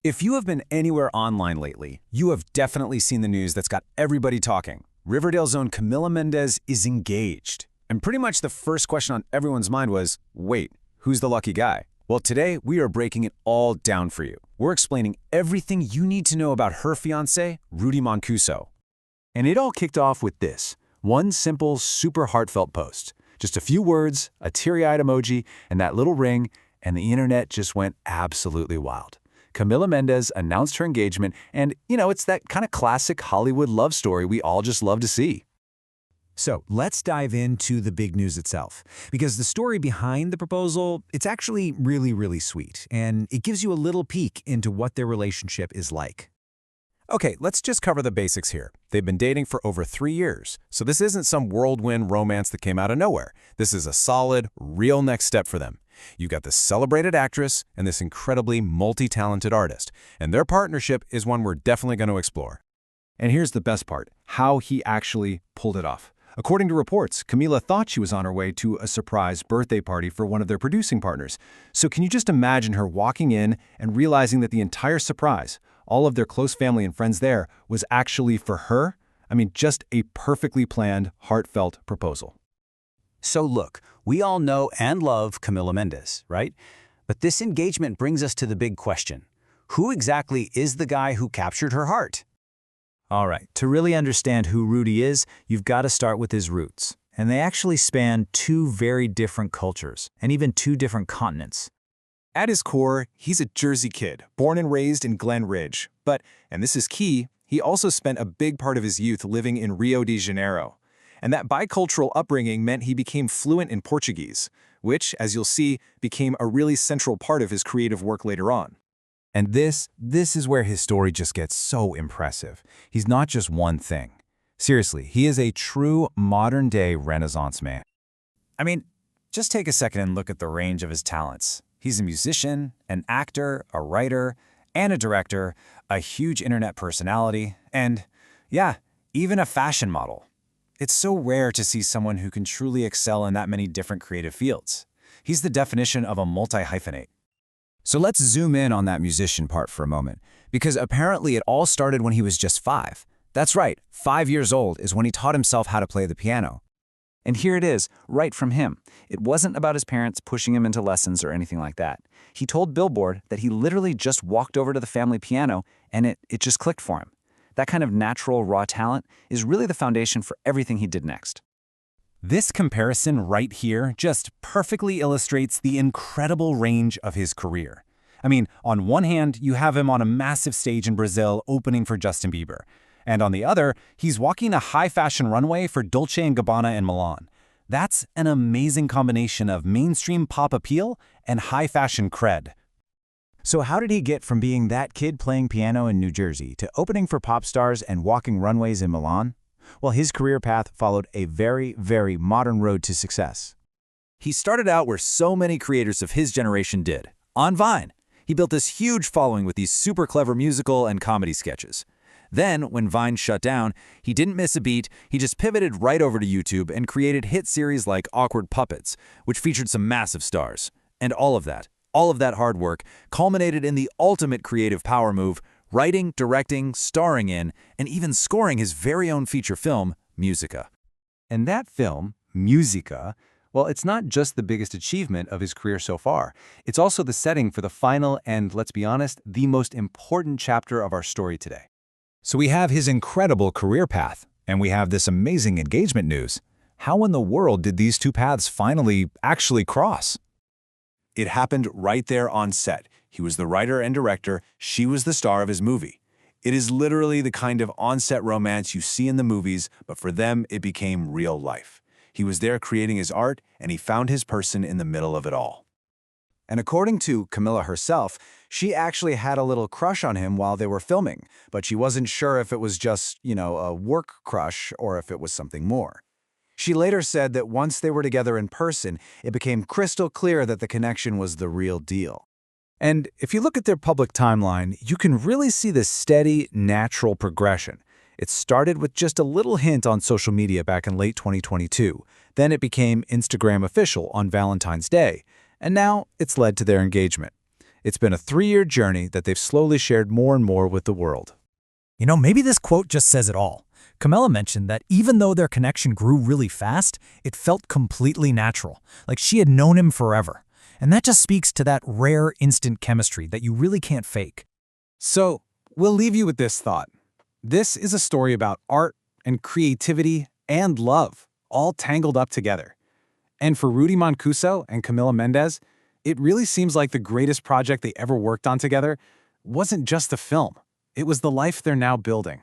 If you have been anywhere online lately, you have definitely seen the news that's got everybody talking. Riverdale's own Camila Mendez is engaged. And pretty much the first question on everyone's mind was, wait, who's the lucky guy? Well, today we are breaking it all down for you. We're explaining everything you need to know about her fiancé, Rudy Mancuso. And it all kicked off with this, one simple, super heartfelt post. Just a few words, a teary-eyed emoji, and that little ring, and the internet just went absolutely wild. Camila Mendez announced her engagement, and, it's that kind of classic Hollywood love story we all just love to see. So let's dive into the big news itself, because the story behind the proposal, it's actually really sweet, and it gives you a little peek into what their relationship is like. Okay, let's just cover the basics here. They've been dating for over 3 years, so this isn't some whirlwind romance that came out of nowhere. This is a solid, real next step for them. You've got this celebrated actress and this incredibly multi-talented artist, and their partnership is one we're definitely going to explore. And here's the best part, how he actually pulled it off. According to reports, Camila thought she was on her way to a surprise birthday party for one of their producing partners. So can you just imagine her walking in and realizing that the entire surprise, all of their close family and friends there, was actually for her? I mean, just a perfectly planned, heartfelt proposal. So look, we all know and love Camila Mendez, right? But this engagement brings us to the big question. Who exactly is the guy who captured her heart? All right, to really understand who Rudy is, you've got to start with his roots. And they actually span two very different cultures, and even two different continents. At his core, he's a Jersey kid, born and raised in Glen Ridge. But, and this is key, he also spent a big part of his youth living in Rio de Janeiro. And that bicultural upbringing meant he became fluent in Portuguese, which, as you'll see, became a really central part of his creative work later on. And this is where his story just gets so impressive. He's not just one thing. Seriously, he is a true modern-day Renaissance man. I mean, just take a second and look at the range of his talents. He's a musician, an actor, a writer, and a director, a huge internet personality, and, yeah, even a fashion model. It's so rare to see someone who can truly excel in that many different creative fields. He's the definition of a multi-hyphenate. So let's zoom in on that musician part for a moment, because apparently it all started when he was just 5. That's right, 5 years old is when he taught himself how to play the piano. And here it is, right from him. It wasn't about his parents pushing him into lessons or anything like that. He told Billboard that he literally just walked over to the family piano and it just clicked for him. That kind of natural, raw talent is really the foundation for everything he did next. This comparison right here just perfectly illustrates the incredible range of his career. I mean, on one hand, you have him on a massive stage in Brazil opening for Justin Bieber. And on the other, he's walking a high-fashion runway for Dolce & Gabbana in Milan. That's an amazing combination of mainstream pop appeal and high-fashion cred. So how did he get from being that kid playing piano in New Jersey to opening for pop stars and walking runways in Milan? Well, his career path followed a very modern road to success. He started out where so many creators of his generation did, on Vine. He built this huge following with these super clever musical and comedy sketches. Then, when Vine shut down, he didn't miss a beat, he just pivoted right over to YouTube and created hit series like Awkward Puppets, which featured some massive stars. And all of that hard work culminated in the ultimate creative power move, writing, directing, starring in, and even scoring his very own feature film, Musica. And that film, Musica, well, it's not just the biggest achievement of his career so far. It's also the setting for the final and, let's be honest, the most important chapter of our story today. So we have his incredible career path, and we have this amazing engagement news. How in the world did these two paths finally actually cross? It happened right there on set. He was the writer and director, she was the star of his movie. It is literally the kind of on-set romance you see in the movies, but for them, it became real life. He was there creating his art, and he found his person in the middle of it all. And according to Camila herself, she actually had a little crush on him while they were filming, but she wasn't sure if it was just, a work crush or if it was something more. She later said that once they were together in person, it became crystal clear that the connection was the real deal. And if you look at their public timeline, you can really see the steady, natural progression. It started with just a little hint on social media back in late 2022. Then it became Instagram official on Valentine's Day. And now it's led to their engagement. It's been a 3-year journey that they've slowly shared more and more with the world. You know, maybe this quote just says it all. Camilla mentioned that even though their connection grew really fast, it felt completely natural, like she had known him forever. And that just speaks to that rare instant chemistry that you really can't fake. So, we'll leave you with this thought. This is a story about art and creativity and love, all tangled up together. And for Rudy Mancuso and Camila Mendes, it really seems like the greatest project they ever worked on together wasn't just a film. It was the life they're now building.